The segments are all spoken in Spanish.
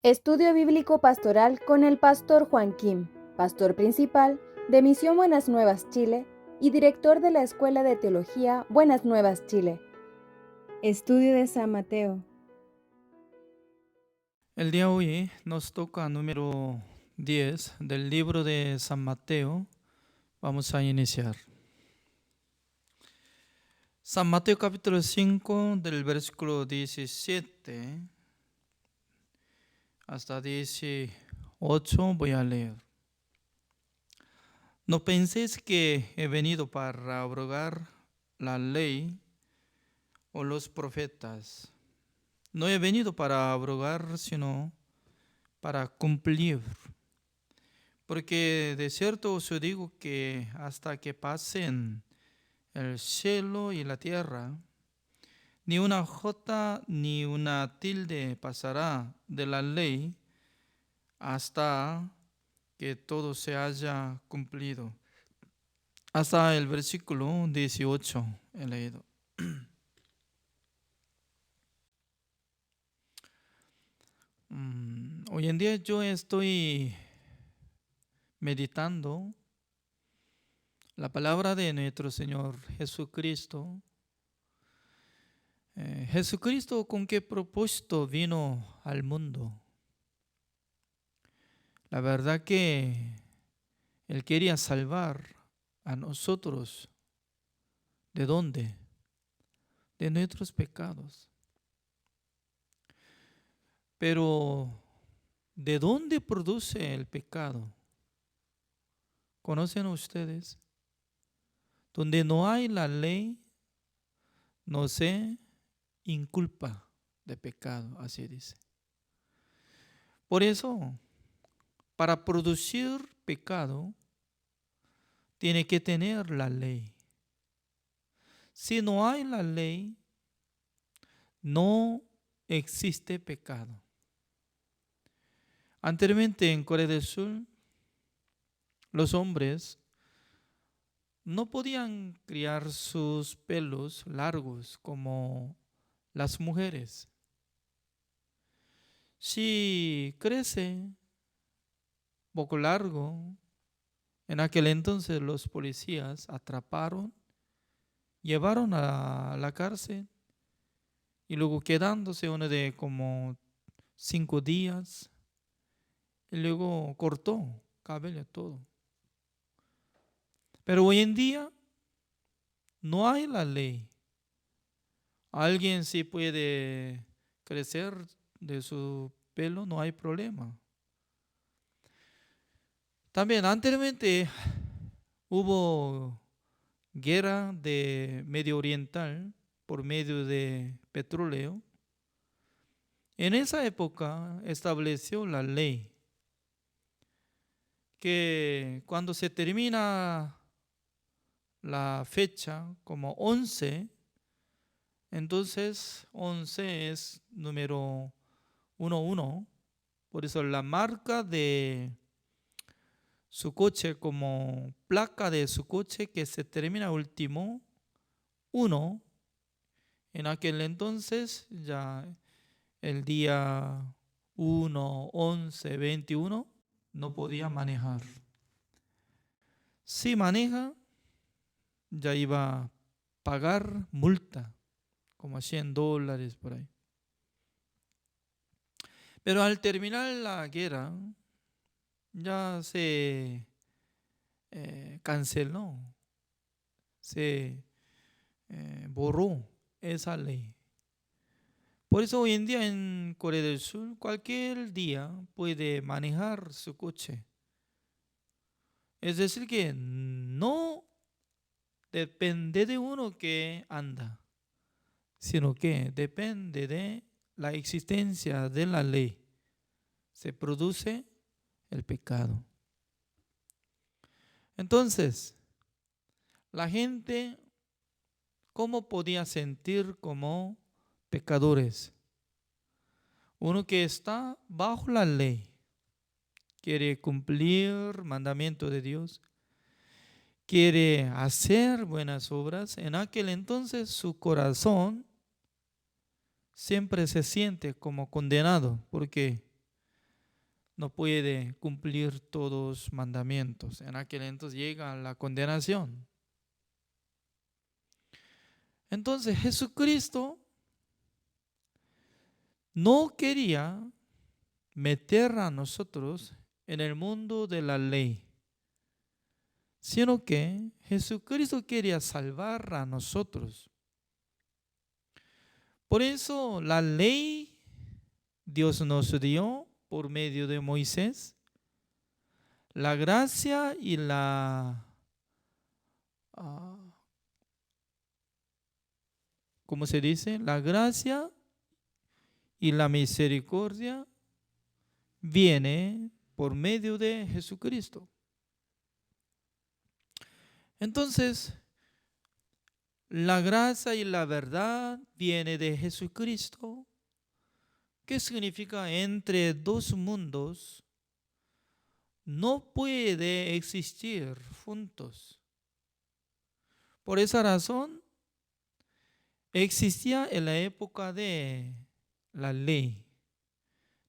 Estudio Bíblico Pastoral con el Pastor Juan Kim, Pastor Principal de Misión Buenas Nuevas Chile y Director de la Escuela de Teología Buenas Nuevas Chile. Estudio de San Mateo. El día de hoy nos toca número 10 del libro de San Mateo. Vamos a iniciar. San Mateo capítulo 5 del versículo 17 hasta 18 voy a leer. No penséis que he venido para abrogar la ley o los profetas. No he venido para abrogar, sino para cumplir. Porque de cierto os digo que hasta que pasen el cielo y la tierra, ni una jota ni una tilde pasará de la ley hasta que todo se haya cumplido. Hasta el versículo 18 he leído. Hoy en día yo estoy meditando la palabra de nuestro Señor Jesucristo. Jesucristo, ¿con qué propósito vino al mundo? La verdad que Él quería salvar a nosotros. ¿De dónde? De nuestros pecados. Pero, ¿de dónde produce el pecado? ¿Conocen ustedes? Donde no hay la ley, no se inculpa de pecado, así dice. Por eso, para producir pecado, tiene que tener la ley. Si no hay la ley, no existe pecado. Anteriormente en Corea del Sur, los hombres no podían criar sus pelos largos como las mujeres. Si crece poco largo, en aquel entonces los policías atraparon, llevaron a la cárcel y luego quedándose uno de como 5 días y luego cortó cabello todo. Pero hoy en día no hay la ley. Alguien sí puede crecer de su pelo, no hay problema. También anteriormente hubo guerra de Medio Oriental por medio de petróleo. En esa época estableció la ley que cuando se termina la fecha como 11, entonces 11 es número 11. Por eso la marca de su coche, como placa de su coche que se termina último 1, en aquel entonces ya el día 1, 11, 21 no podía manejar. Si maneja, ya iba a pagar multa, como $100 por ahí. Pero al terminar la guerra, ya se canceló, se borró esa ley. Por eso hoy en día en Corea del Sur, cualquier día puede manejar su coche. Es decir, que no depende de uno que anda, sino que depende de la existencia de la ley. Se produce el pecado. Entonces, la gente, ¿cómo podía sentir como pecadores? Uno que está bajo la ley, quiere cumplir mandamiento de Dios, quiere hacer buenas obras. En aquel entonces su corazón siempre se siente como condenado. ¿Por qué? no puede cumplir todos los mandamientos. En aquel entonces llega la condenación. Entonces Jesucristo no quería meter a nosotros en el mundo de la ley, sino que Jesucristo quería salvar a nosotros. Por eso la ley Dios nos dio por medio de Moisés, la gracia y ¿cómo se dice? La gracia y la misericordia viene por medio de Jesucristo. Entonces, la gracia y la verdad viene de Jesucristo. ¿Qué significa? Entre dos mundos no puede existir juntos. Por esa razón, existía en la época de la ley.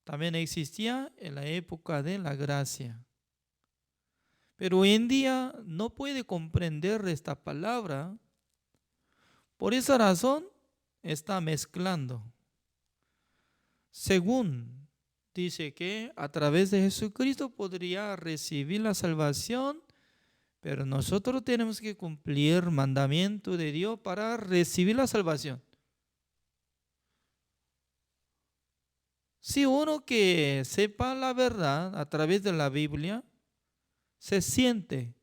También existía en la época de la gracia. Pero hoy en día no puede comprender esta palabra. Por esa razón está mezclando. Según dice que a través de Jesucristo podría recibir la salvación, pero nosotros tenemos que cumplir el mandamiento de Dios para recibir la salvación. Si uno que sepa la verdad a través de la Biblia, se siente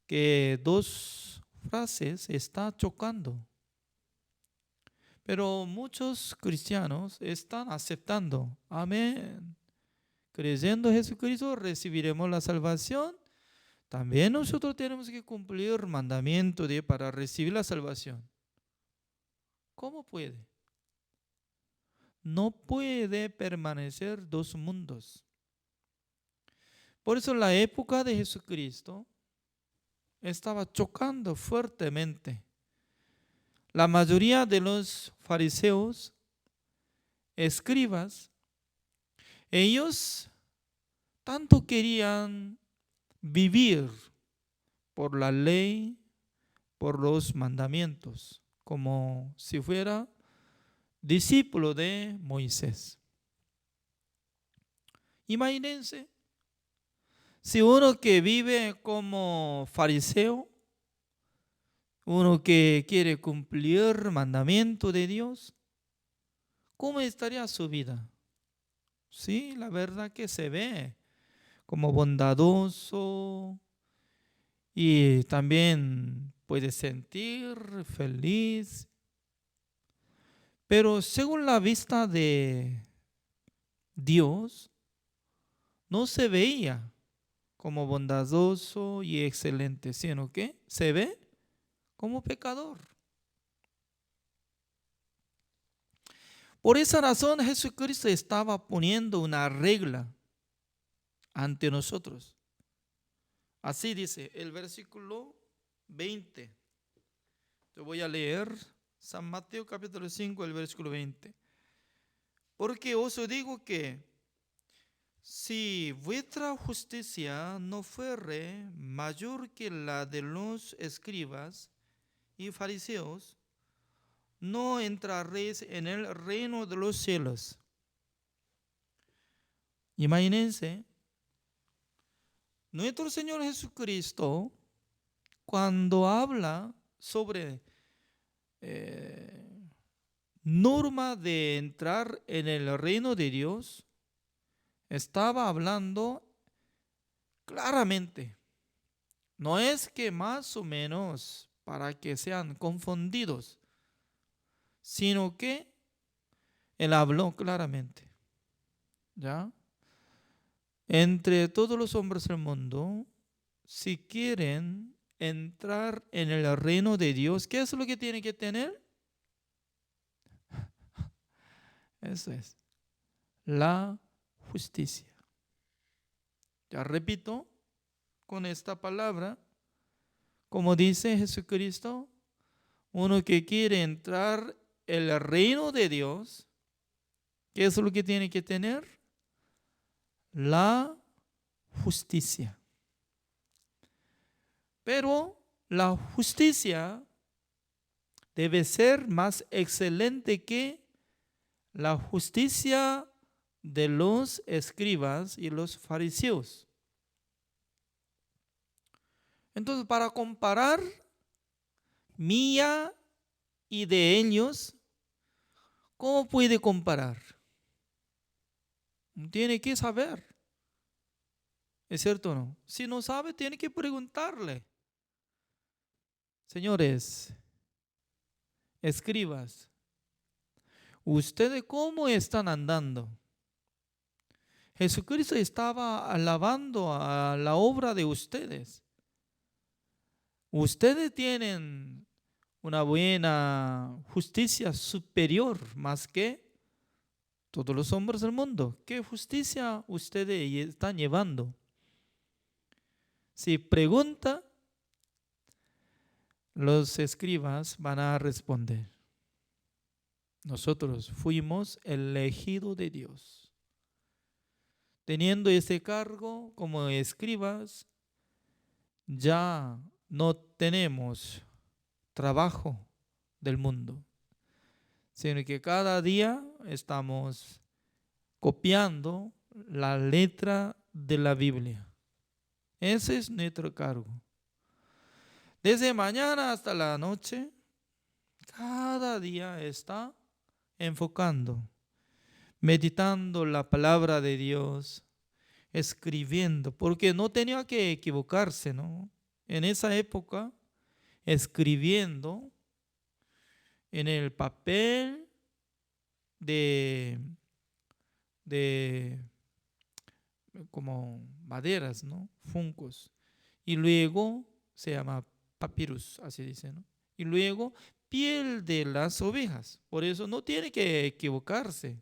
que dos frases están chocando. Pero muchos cristianos están aceptando. Amén. Creyendo en Jesucristo recibiremos la salvación. También nosotros tenemos que cumplir el mandamiento para recibir la salvación. ¿Cómo puede? No puede permanecer dos mundos. Por eso en la época de Jesucristo estaba chocando fuertemente. La mayoría de los fariseos, escribas, ellos tanto querían vivir por la ley, por los mandamientos, como si fuera discípulo de Moisés. Imagínense, si uno que vive como fariseo, uno que quiere cumplir el mandamiento de Dios, ¿cómo estaría su vida? Sí, la verdad que se ve como bondadoso y también puede sentir feliz. Pero según la vista de Dios, no se veía como bondadoso y excelente, sino que se ve como pecador. Por esa razón Jesucristo estaba poniendo una regla ante nosotros. Así dice el versículo 20. Te voy a leer San Mateo capítulo 5, el versículo 20. Porque os digo que si vuestra justicia no fuere mayor que la de los escribas y fariseos, no entraréis en el reino de los cielos. Imagínense, nuestro Señor Jesucristo, cuando habla sobre norma de entrar en el reino de Dios, estaba hablando claramente. No es que más o menos para que sean confundidos, sino que Él habló claramente. ¿Ya? Entre todos los hombres del mundo, si quieren entrar en el reino de Dios, ¿qué es lo que tienen que tener? Eso es la justicia. Ya repito con esta palabra, como dice Jesucristo, uno que quiere entrar en el reino de Dios, ¿qué es lo que tiene que tener? la justicia. Pero la justicia debe ser más excelente que la justicia de los escribas y los fariseos. Entonces, para comparar mía y de ellos, ¿cómo puede comparar? Tiene que saber. ¿Es cierto o no? Si no sabe, tiene que preguntarle. Señores, escribas, ¿ustedes cómo están andando? Jesucristo estaba alabando a la obra de ustedes. Ustedes tienen una buena justicia superior más que todos los hombres del mundo. ¿Qué justicia ustedes están llevando? Si pregunta, los escribas van a responder: nosotros fuimos elegidos de Dios. Teniendo ese cargo como escribas, ya no tenemos trabajo del mundo, sino que cada día estamos copiando la letra de la Biblia. Ese es nuestro cargo. Desde mañana hasta la noche, cada día está enfocando, meditando la palabra de Dios, escribiendo, porque no tenía que equivocarse, ¿no? En esa época, escribiendo en el papel de como maderas, ¿no? Funcos. Y luego se llama papyrus, así dice, ¿no? Y luego piel de las ovejas. Por eso no tiene que equivocarse.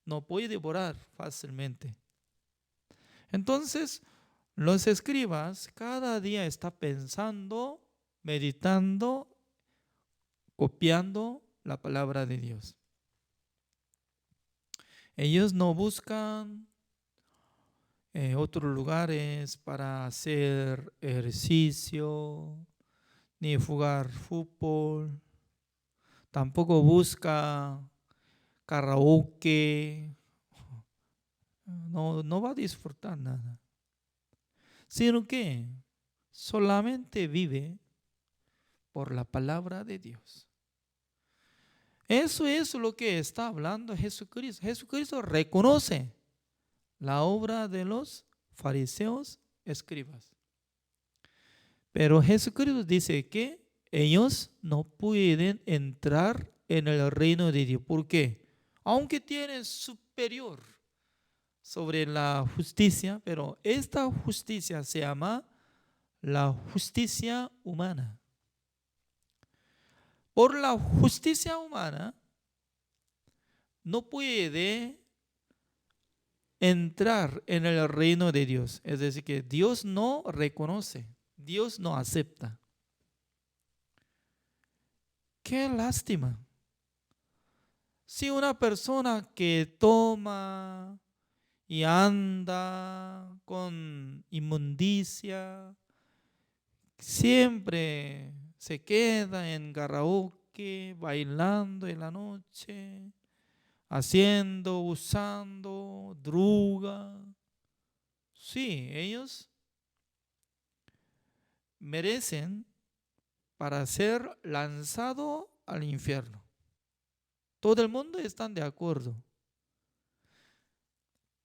No puede devorar fácilmente. Entonces, los escribas cada día están pensando, meditando, copiando la palabra de Dios. Ellos no buscan otros lugares para hacer ejercicio, ni jugar fútbol. Tampoco busca karaoke. No va a disfrutar nada. Sino que solamente vive por la palabra de Dios. Eso es lo que está hablando Jesucristo. Jesucristo reconoce la obra de los fariseos, escribas. Pero Jesucristo dice que ellos no pueden entrar en el reino de Dios. ¿Por qué? Aunque tienen superior sobre la justicia, pero esta justicia se llama la justicia humana. Por la justicia humana no puede entrar en el reino de Dios. Es decir, que Dios no reconoce, Dios no acepta. Qué lástima. Si una persona que toma y anda con inmundicia, siempre se queda en karaoke, bailando en la noche, haciendo, usando droga. Sí, ellos merecen para ser lanzado al infierno. Todo el mundo está de acuerdo.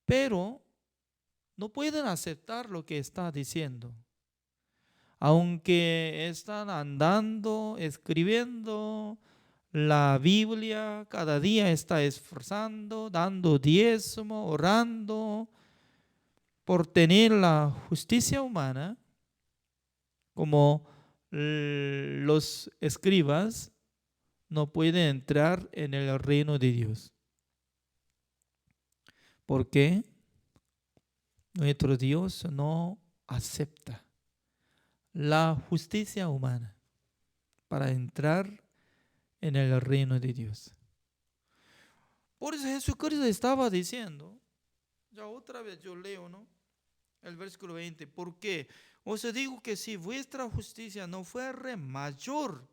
Pero no pueden aceptar lo que está diciendo. Aunque están andando, escribiendo la Biblia, cada día está esforzando, dando diezmo, orando por tener la justicia humana, como los escribas, no pueden entrar en el reino de Dios. ¿Por qué? Nuestro Dios no acepta la justicia humana para entrar en el reino de Dios. Por eso Jesucristo estaba diciendo Ya otra vez yo leo, ¿no? El versículo 20. ¿Por qué? Os digo que si vuestra justicia no fuere mayor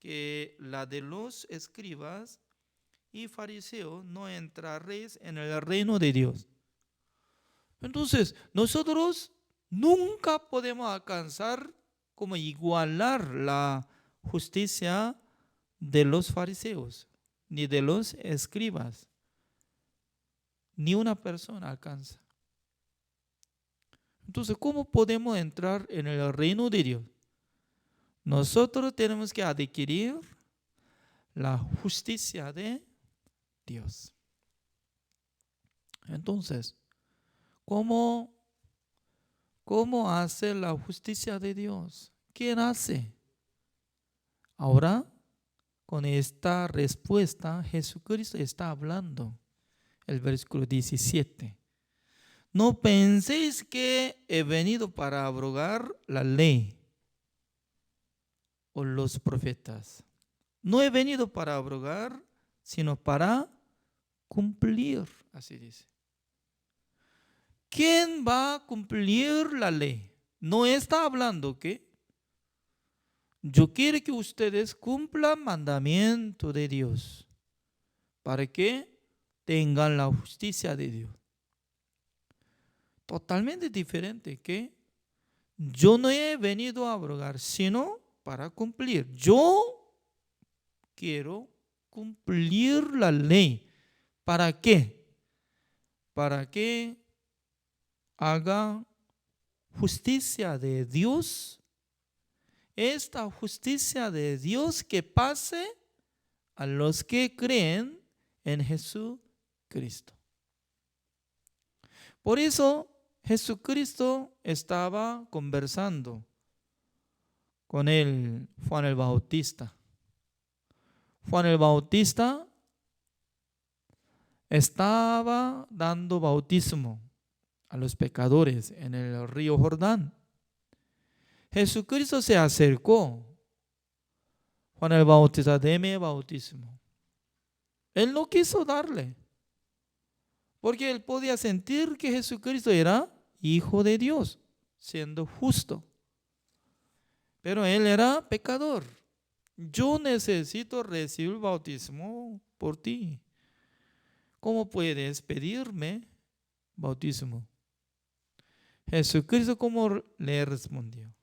que la de los escribas y fariseos, no entraréis en el reino de Dios. Entonces, nosotros nunca podemos alcanzar como igualar la justicia de los fariseos, ni de los escribas. Ni una persona alcanza. Entonces, ¿cómo podemos entrar en el reino de Dios? Nosotros tenemos que adquirir la justicia de Dios. Entonces, ¿cómo hace la justicia de Dios? ¿Quién hace? Ahora, con esta respuesta, Jesucristo está hablando. El versículo 17. No penséis que he venido para abrogar la ley o los profetas. No he venido para abrogar, sino para cumplir, así dice. ¿Quién va a cumplir la ley? No está hablando que yo quiero que ustedes cumplan mandamiento de Dios para que tengan la justicia de Dios. Totalmente diferente, que yo no he venido a abrogar, sino para cumplir. Yo quiero cumplir la ley. ¿Para qué? Para que haga justicia de Dios. Esta justicia de Dios que pase a los que creen en Jesucristo. Por eso Jesucristo estaba conversando con Juan el Bautista. Juan el Bautista estaba dando bautismo a los pecadores en el río Jordán. Jesucristo se acercó. Juan el Bautista, deme bautismo. Él no quiso darle, porque él podía sentir que Jesucristo era hijo de Dios, siendo justo. Pero él era pecador. Yo necesito recibir bautismo por ti. ¿Cómo puedes pedirme bautismo? Jesucristo, ¿cómo le respondió?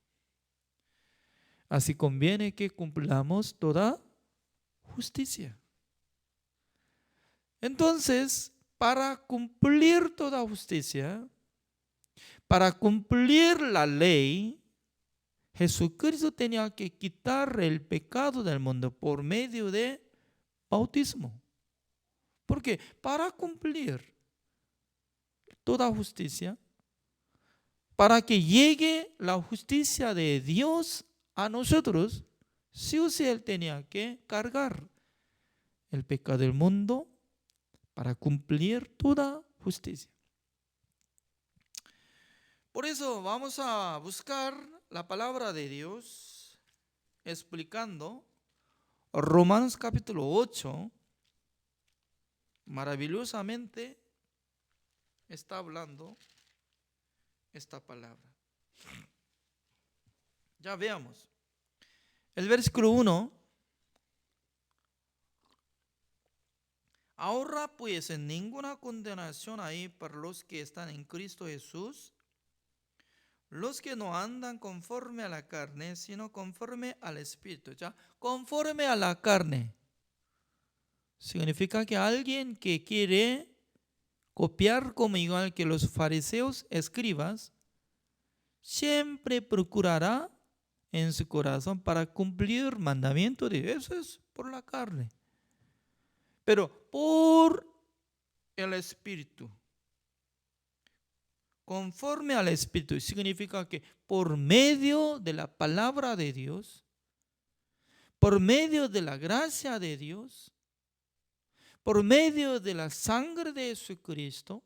Así conviene que cumplamos toda justicia. Entonces, para cumplir toda justicia, para cumplir la ley, Jesucristo tenía que quitar el pecado del mundo por medio de bautismo. Porque para cumplir toda justicia, para que llegue la justicia de Dios a nosotros, sí o sí Él tenía que cargar el pecado del mundo para cumplir toda justicia. Por eso vamos a buscar la palabra de Dios explicando Romanos capítulo 8. Maravillosamente está hablando esta palabra. Ya veamos. El versículo 1. Ahora pues en ninguna condenación hay para los que están en Cristo Jesús, los que no andan conforme a la carne, sino conforme al Espíritu. ¿Ya? Conforme a la carne significa que alguien que quiere copiar como igual que los fariseos escribas, siempre procurará en su corazón para cumplir mandamiento de Dios. Eso es por la carne. Pero por el Espíritu, conforme al Espíritu, significa que por medio de la palabra de Dios, por medio de la gracia de Dios, por medio de la sangre de Jesucristo,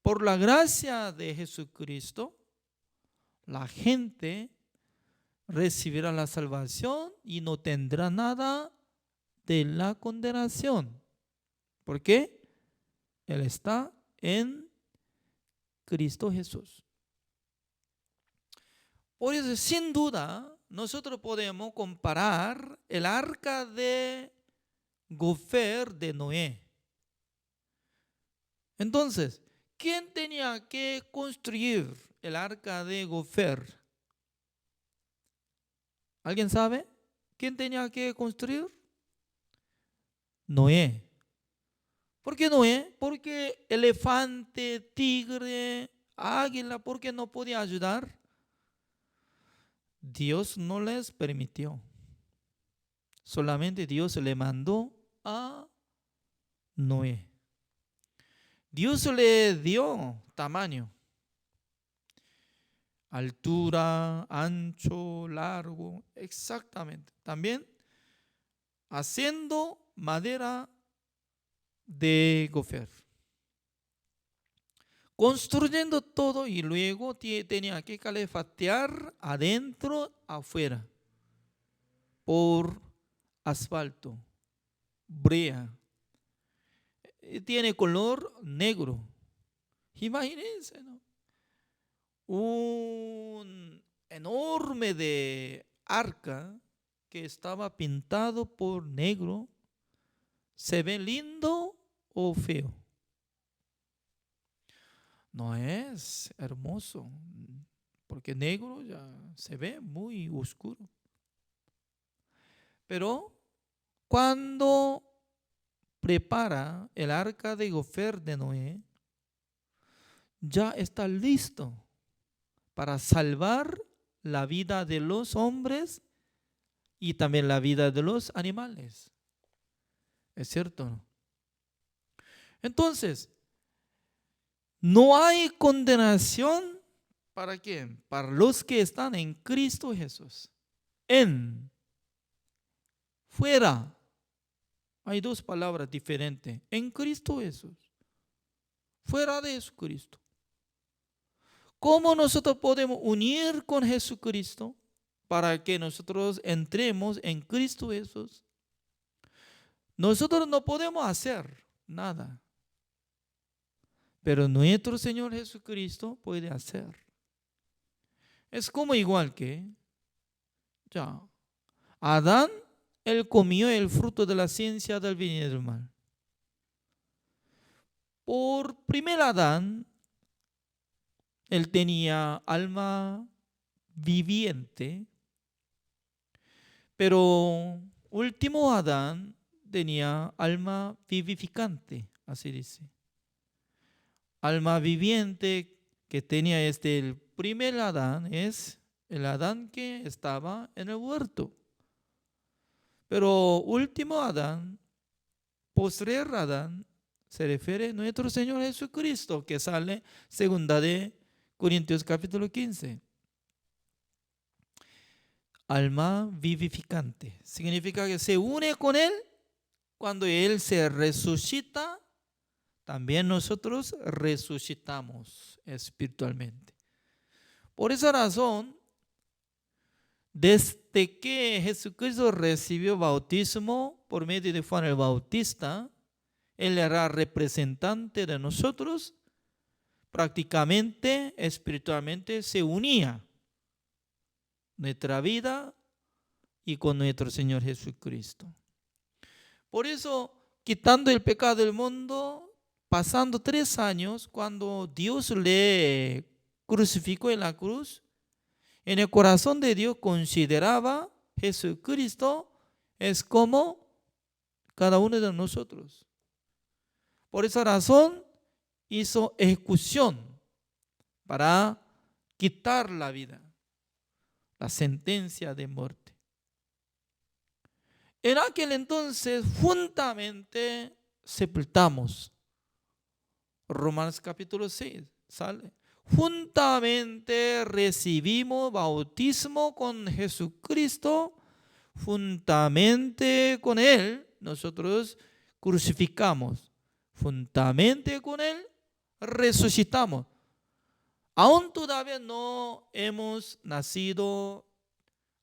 por la gracia de Jesucristo, la gente recibirá la salvación y no tendrá nada de la condenación. ¿Por qué? Él está en Cristo Jesús. Por eso, sin duda, nosotros podemos comparar el arca de Gofer de Noé. Entonces, ¿quién tenía que construir el arca de Gofer? ¿Alguien sabe? ¿Quién tenía que construir? Noé. ¿Por qué Noé? Porque elefante, tigre, águila, ¿por qué no podía ayudar? Dios no les permitió. Solamente Dios le mandó a Noé. Dios le dio tamaño, altura, ancho, largo, exactamente. También haciendo madera de gofer. Construyendo todo y luego tenía que calefactear adentro, afuera, por asfalto, brea. Tiene color negro. Imagínense, ¿no? Un enorme de arca que estaba pintado por negro. ¿Se ve lindo o feo? No es hermoso, porque negro ya se ve muy oscuro. Pero cuando prepara el arca de gofer de Noé, ya está listo para salvar la vida de los hombres y también la vida de los animales. ¿Es cierto? Entonces, no hay condenación ¿para quién? Para los que están en Cristo Jesús. Fuera. Hay dos palabras diferentes. En Cristo Jesús. Fuera de Jesucristo. ¿Cómo nosotros podemos unir con Jesucristo para que nosotros entremos en Cristo Jesús? Nosotros no podemos hacer nada. Pero nuestro Señor Jesucristo puede hacer. Es como igual que ya Adán, él comió el fruto de la ciencia del bien y del mal. Por primer Adán, él tenía alma viviente, pero último Adán tenía alma vivificante, así dice. Alma viviente que tenía el primer Adán es el Adán que estaba en el huerto. Pero último Adán, postrer Adán, se refiere a nuestro Señor Jesucristo, que sale segunda de Corintios capítulo 15. Alma vivificante. Significa que se une con Él cuando Él se resucita. También nosotros resucitamos espiritualmente. Por esa razón, desde que Jesucristo recibió bautismo por medio de Juan el Bautista, Él era representante de nosotros, prácticamente, espiritualmente, se unía nuestra vida y con nuestro Señor Jesucristo. Por eso, quitando el pecado del mundo, pasando 3 años, cuando Dios le crucificó en la cruz, en el corazón de Dios consideraba Jesucristo es como cada uno de nosotros. Por esa razón hizo ejecución para quitar la vida, la sentencia de muerte. En aquel entonces, juntamente sepultamos. Romanos capítulo 6 sale. Juntamente recibimos bautismo con Jesucristo, juntamente con Él nosotros crucificamos, juntamente con Él resucitamos. Aún todavía no hemos nacido,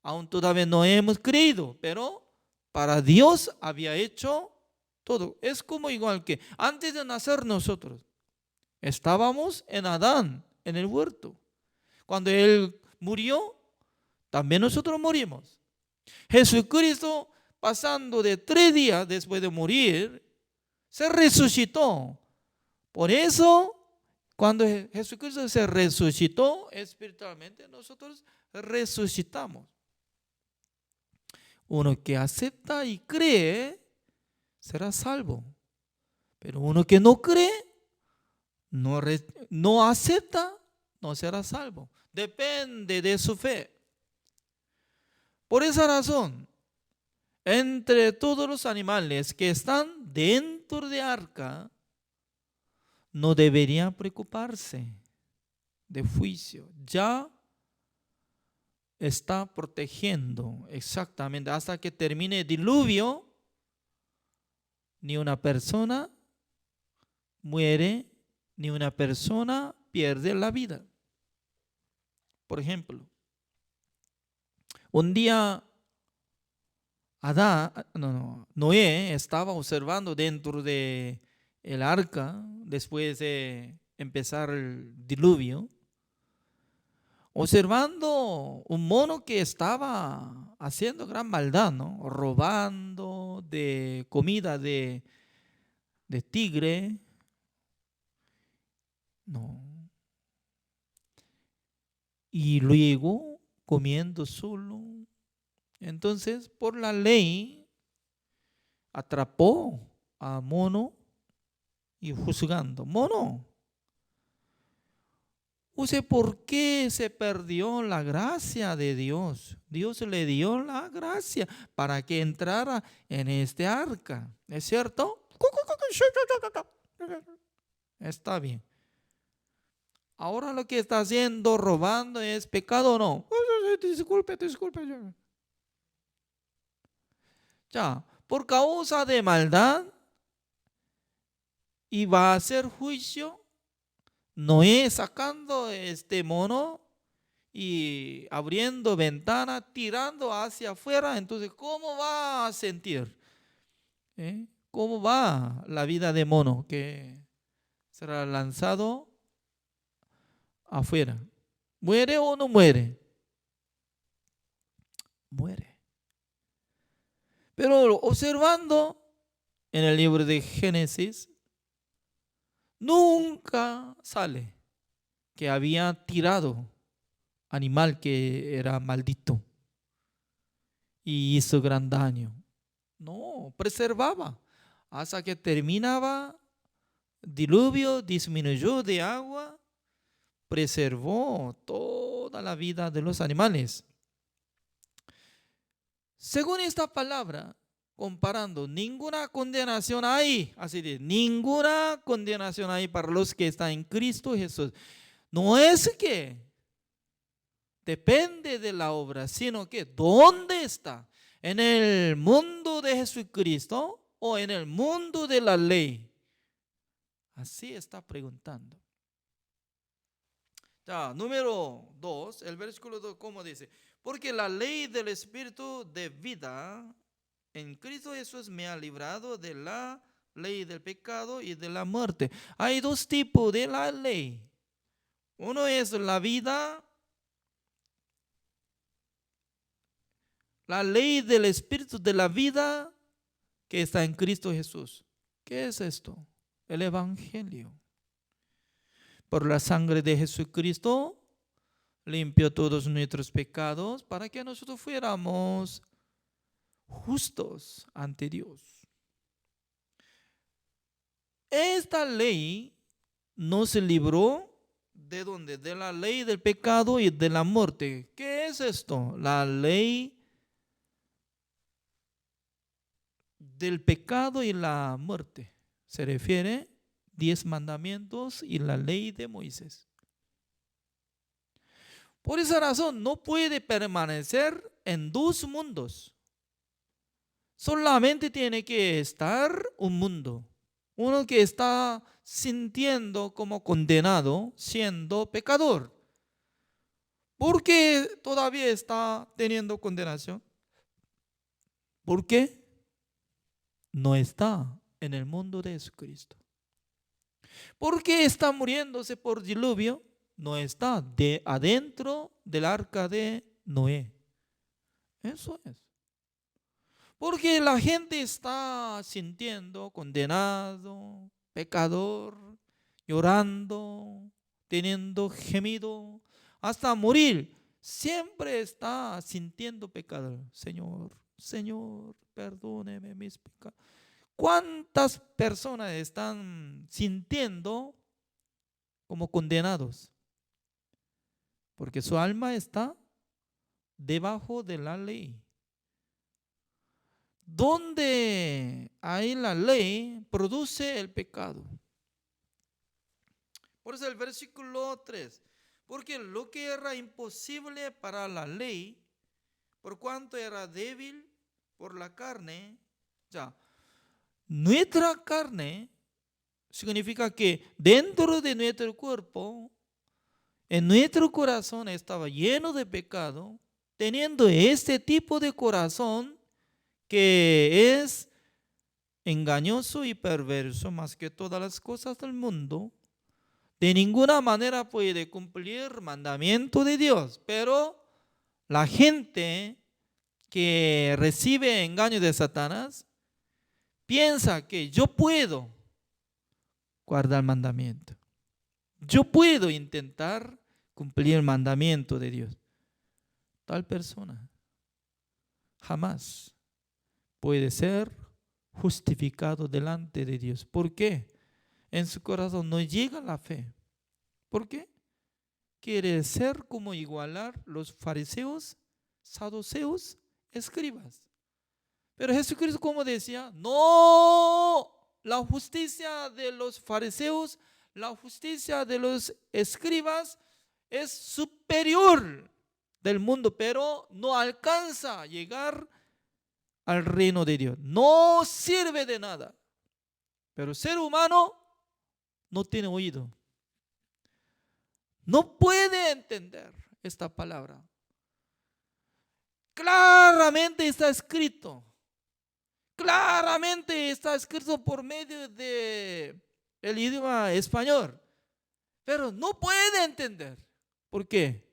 aún todavía no hemos creído, pero para Dios había hecho todo. Es como igual que antes de nacer nosotros. Estábamos en Adán, en el huerto. Cuando Él murió, también nosotros morimos. Jesucristo, pasando de 3 días después de morir, se resucitó. Por eso, cuando Jesucristo se resucitó espiritualmente, nosotros resucitamos. Uno que acepta y cree será salvo. Pero uno que no cree, no acepta, no será salvo. Depende de su fe. Por esa razón, entre todos los animales que están dentro de arca, no deberían preocuparse de juicio. Ya está protegiendo exactamente hasta que termine el diluvio. Ni una persona muere, ni una persona pierde la vida. Por ejemplo, un día Noé estaba observando dentro de el arca después de empezar el diluvio, observando un mono que estaba haciendo gran maldad, ¿no? Robando de comida de tigre. No. Y luego comiendo solo. Entonces, por la ley, atrapó a mono y juzgando. Mono, ¿por qué se perdió la gracia de Dios? Dios le dio la gracia para que entrara en este arca. ¿Es cierto? Está bien. Ahora lo que está haciendo, robando, ¿es pecado o no? Disculpe. Ya, por causa de maldad, y va a hacer juicio. Noé sacando este mono y abriendo ventana, tirando hacia afuera. Entonces, ¿cómo va a sentir? ¿Cómo va la vida de mono que será lanzado afuera? ¿Muere o no muere? Muere. Pero observando en el libro de Génesis, nunca sale que había tirado animal que era maldito y hizo gran daño. No, preservaba hasta que terminaba diluvio, disminuyó de agua, preservó toda la vida de los animales. Según esta palabra, comparando, ninguna condenación hay, así de, ninguna condenación hay para los que están en Cristo Jesús. No es que depende de la obra, sino que ¿dónde está? ¿En el mundo de Jesucristo o en el mundo de la ley? Así está preguntando. Ya, número 2, el versículo 2, ¿cómo dice? Porque la ley del Espíritu de vida en Cristo Jesús me ha librado de la ley del pecado y de la muerte. Hay 2 tipos de la ley. Uno es la vida, la ley del Espíritu de la vida que está en Cristo Jesús. ¿Qué es esto? El Evangelio. Por la sangre de Jesucristo limpió todos nuestros pecados para que nosotros fuéramos justos ante Dios. Esta ley nos libró ¿de dónde? De la ley del pecado y de la muerte. ¿Qué es esto? La ley del pecado y la muerte. Se refiere 10 mandamientos y la ley de Moisés. Por esa razón no puede permanecer en 2 mundos. Solamente tiene que estar un mundo. Uno que está sintiendo como condenado, siendo pecador. ¿Por qué todavía está teniendo condenación? ¿Por qué? No está en el mundo de Jesucristo. ¿Por qué está muriéndose por diluvio? No está adentro del arca de Noé. Eso es. Porque la gente está sintiendo condenado, pecador, llorando, teniendo gemido, hasta morir. Siempre está sintiendo pecador. Señor, Señor, perdóneme mis pecados. ¿Cuántas personas están sintiendo como condenados? Porque su alma está debajo de la ley. Donde hay la ley, produce el pecado. Por eso el versículo 3. Porque lo que era imposible para la ley, por cuanto era débil por la carne, ya, nuestra carne significa que dentro de nuestro cuerpo, en nuestro corazón estaba lleno de pecado. Teniendo este tipo de corazón, que es engañoso y perverso más que todas las cosas del mundo, de ninguna manera puede cumplir el mandamiento de Dios. Pero la gente que recibe engaño de Satanás piensa que yo puedo guardar el mandamiento. Yo puedo intentar cumplir el mandamiento de Dios. Tal persona jamás puede ser justificado delante de Dios. ¿Por qué? En su corazón no llega la fe. ¿Por qué? Quiere ser como igualar los fariseos, saduceos, escribas. Pero Jesucristo, como decía, no, la justicia de los fariseos, la justicia de los escribas es superior del mundo, pero no alcanza a llegar al reino de Dios. No sirve de nada. Pero el ser humano no tiene oído. No puede entender esta palabra. Claramente está escrito. Claramente está escrito por medio de el idioma español. Pero no puede entender. ¿Por qué?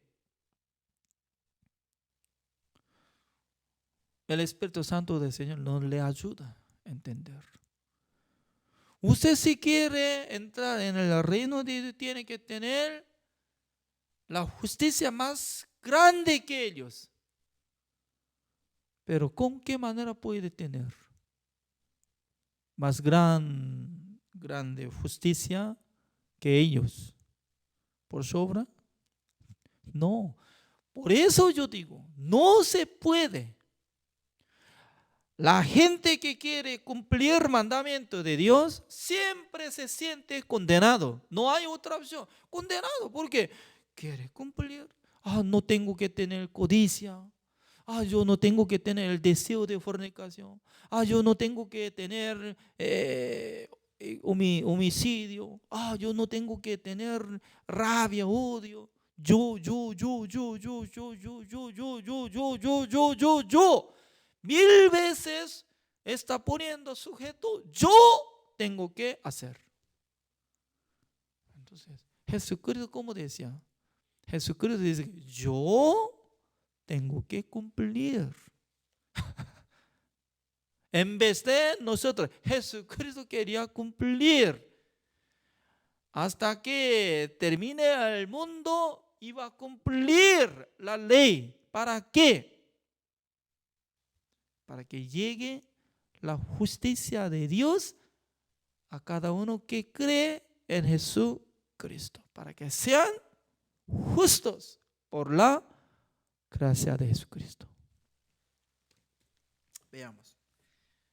El Espíritu Santo del Señor no le ayuda a entender. Usted, si quiere entrar en el reino de Dios, tiene que tener la justicia más grande que ellos. Pero ¿con qué manera puede tener más grande justicia que ellos? ¿Por sobra? No. Por eso yo digo, no se puede. La gente que quiere cumplir el mandamiento de Dios siempre se siente condenado. No hay otra opción. Condenado porque quiere cumplir. No tengo que tener codicia. Yo no tengo que tener el deseo de fornicación. Yo no tengo que tener homicidio. Yo no tengo que tener rabia, odio. Yo. Mil veces está poniendo sujeto, yo tengo que hacer. Entonces, Jesucristo, ¿cómo decía? Jesucristo dice, yo tengo que cumplir. En vez de nosotros, Jesucristo quería cumplir. Hasta que termine el mundo, iba a cumplir la ley. ¿Para qué? Para que llegue la justicia de Dios a cada uno que cree en Jesucristo, para que sean justos por la gracia de Jesucristo. Veamos.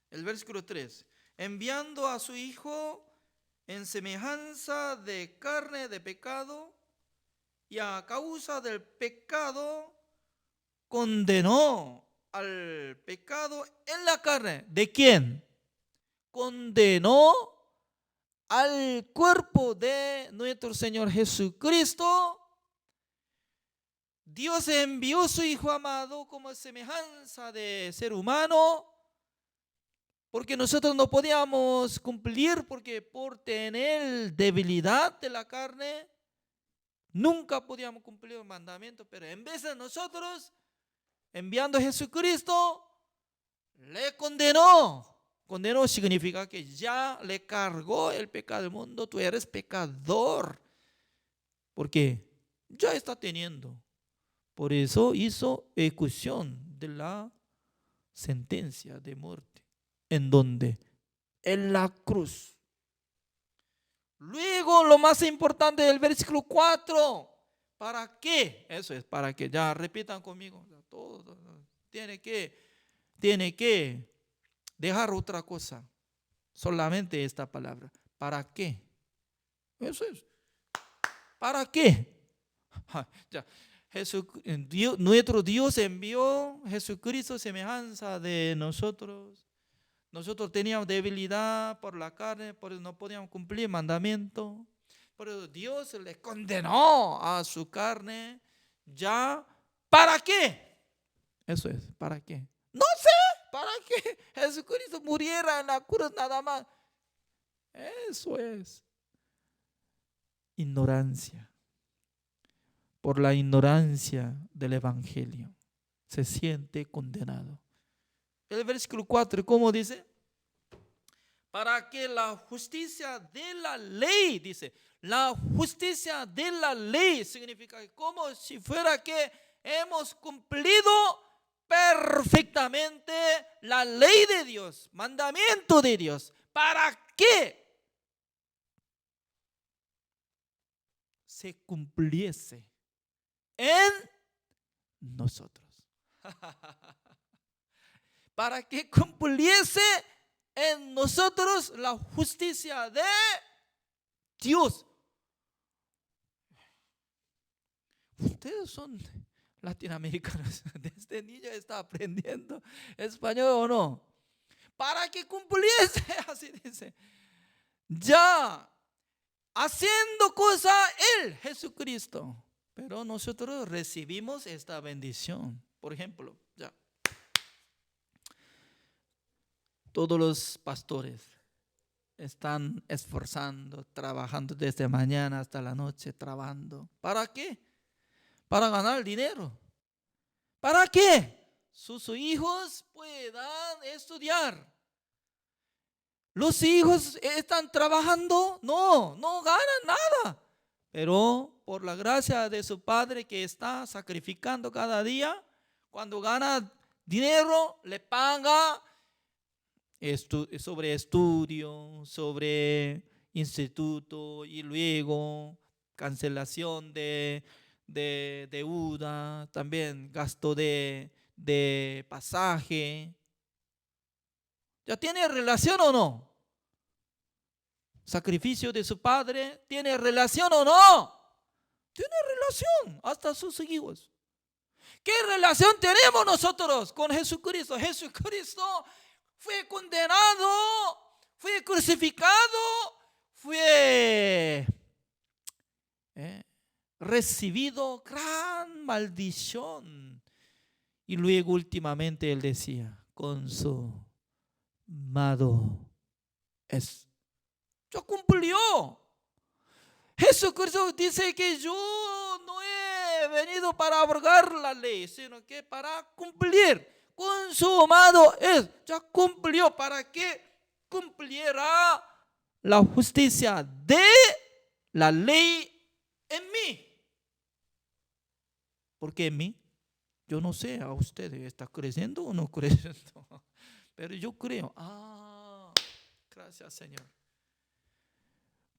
El versículo 3. Enviando a su Hijo en semejanza de carne de pecado, y a causa del pecado condenó al pecado en la carne. ¿De quién? Condenó al cuerpo de nuestro Señor Jesucristo. Dios envió a su Hijo amado como semejanza de ser humano, Porque nosotros no podíamos cumplir, porque por tener debilidad de la carne, nunca podíamos cumplir el mandamiento. Pero en vez de nosotros, enviando a Jesucristo, le condenó. Condenó significa que ya le cargó el pecado del mundo. Tú eres pecador. Porque ya está teniendo. Por eso hizo ejecución de la sentencia de muerte. ¿En dónde? En la cruz. Luego, lo más importante del versículo 4. ¿Para qué? Eso es, para que, ya repitan conmigo. Todo, tiene que dejar otra cosa. Solamente esta palabra. ¿Para qué? Eso es. ¿Para qué? Ya. Nuestro Dios envió Jesucristo semejanza de nosotros. Nosotros teníamos debilidad por la carne, por eso no podíamos cumplir el mandamiento. Por eso Dios le condenó a su carne. ¿Ya? ¿Para qué? Eso es, ¿para qué? No sé, ¿para qué Jesucristo muriera en la cruz nada más? Eso es ignorancia. Por la ignorancia del evangelio se siente condenado. El versículo 4, ¿cómo dice? Para que la justicia de la ley, dice, la justicia de la ley significa como si fuera que hemos cumplido perfectamente la ley de Dios, mandamiento de Dios. ¿Para qué se cumpliese en nosotros? Para que cumpliese en nosotros la justicia de Dios. Ustedes son latinoamericanos. Desde niño está aprendiendo español o no. Para que cumpliese, así dice. Ya haciendo cosa Él, Jesucristo. Pero nosotros recibimos esta bendición. Por ejemplo, ya. Todos los pastores están esforzando, trabajando desde mañana hasta la noche, trabajando. ¿Para qué? Para ganar dinero. ¿Para qué? Sus hijos puedan estudiar. Los hijos están trabajando, no ganan nada. Pero por la gracia de su padre que está sacrificando cada día, cuando gana dinero, le paga sobre estudio, sobre instituto y luego cancelación de deuda, también gasto de pasaje. ¿Ya tiene relación o no? Sacrificio de su padre, ¿tiene relación o no? Tiene relación hasta sus hijos. ¿Qué relación tenemos nosotros con Jesucristo? Jesucristo fue condenado, fue crucificado, fue recibido gran maldición. Y luego últimamente él decía, consumado es. Ya cumplió. Jesucristo dice que yo no he venido para abrogar la ley, sino que para cumplir. Consumado es. Ya cumplió para que cumpliera la justicia de la ley en mí. ¿Por qué en mí? Yo no sé, a ustedes, ¿está creciendo o no creciendo? Pero yo creo, gracias Señor.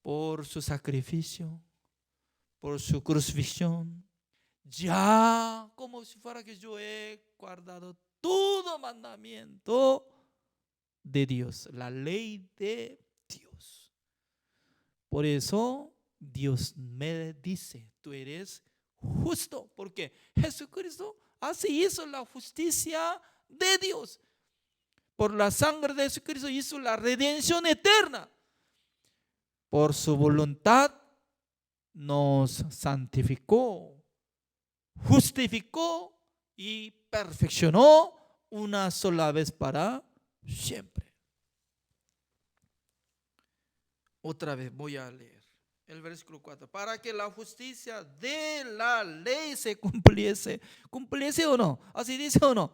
Por su sacrificio, por su crucifixión, ya como si fuera que yo he guardado todo mandamiento de Dios, la ley de Dios. Por eso Dios me dice, tú eres justo, porque Jesucristo así hizo la justicia de Dios. Por la sangre de Jesucristo hizo la redención eterna. Por su voluntad nos santificó, justificó y perfeccionó una sola vez para siempre. Otra vez voy a leer el versículo 4. Para que la justicia de la ley se cumpliese. ¿Cumpliese o no? ¿Así dice o no?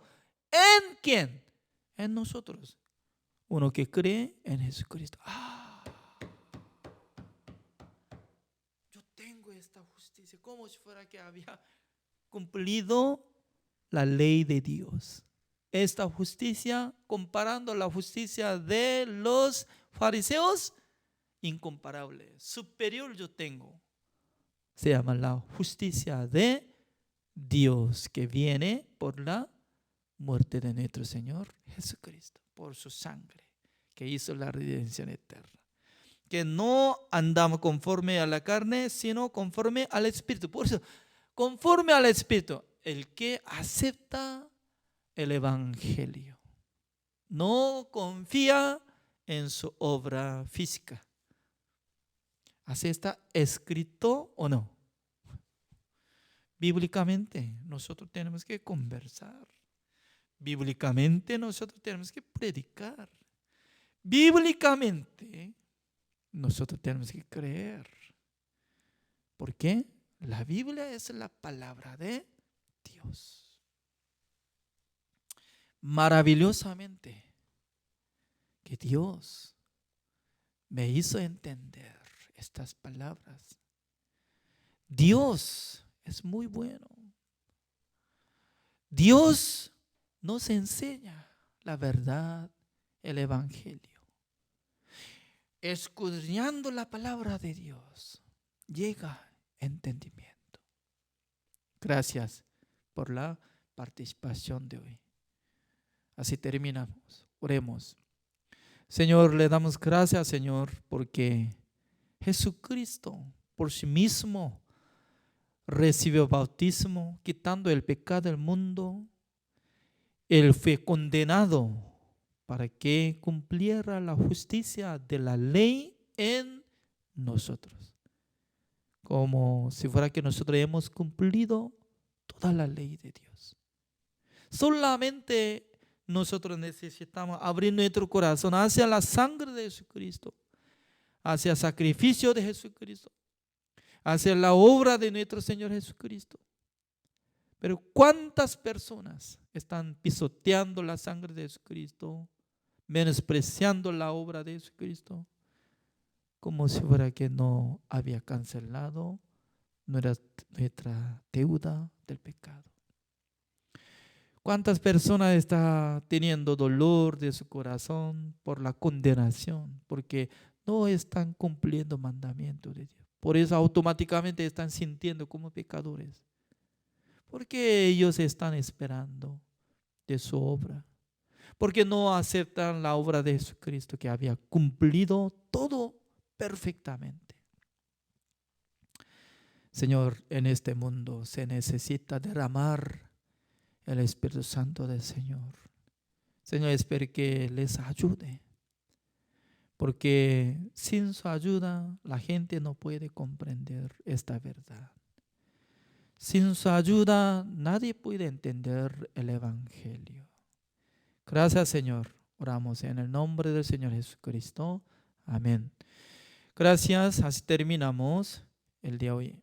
¿En quién? En nosotros. Uno que cree en Jesucristo. Yo tengo esta justicia. Como si fuera que había cumplido la ley de Dios. Esta justicia, comparando la justicia de los fariseos, incomparable, superior yo tengo. Se llama la justicia de Dios, que viene por la muerte de nuestro Señor Jesucristo, por su sangre, que hizo la redención eterna. Que no andamos conforme a la carne, sino conforme al Espíritu. Por eso, conforme al Espíritu, el que acepta el Evangelio no confía en su obra física. ¿Así está escrito o no? Bíblicamente nosotros tenemos que conversar. Bíblicamente nosotros tenemos que predicar. Bíblicamente nosotros tenemos que creer. ¿Por qué? La Biblia es la palabra de Dios. Maravillosamente que Dios me hizo entender estas palabras. Dios es muy bueno. Dios nos enseña la verdad, el Evangelio. Escudriñando la palabra de Dios, llega entendimiento. Gracias por la participación de hoy. Así terminamos. Oremos. Señor, le damos gracias, Señor, porque Jesucristo por sí mismo recibió bautismo, quitando el pecado del mundo. Él fue condenado para que cumpliera la justicia de la ley en nosotros. Como si fuera que nosotros hemos cumplido toda la ley de Dios. Solamente nosotros necesitamos abrir nuestro corazón hacia la sangre de Jesucristo, hacia el sacrificio de Jesucristo, hacia la obra de nuestro Señor Jesucristo. Pero ¿cuántas personas están pisoteando la sangre de Jesucristo, menospreciando la obra de Jesucristo, como si fuera que no había cancelado nuestra deuda del pecado? ¿Cuántas personas están teniendo dolor de su corazón por la condenación? Porque no están cumpliendo mandamientos de Dios. Por eso automáticamente están sintiendo como pecadores. Porque ellos están esperando de su obra. Porque no aceptan la obra de Jesucristo, que había cumplido todo perfectamente. Señor, en este mundo se necesita derramar el Espíritu Santo del Señor. Señor, espero que les ayude, porque sin su ayuda la gente no puede comprender esta verdad. Sin su ayuda nadie puede entender el Evangelio. Gracias, Señor. Oramos en el nombre del Señor Jesucristo. Amén. Gracias. Así terminamos el día de hoy.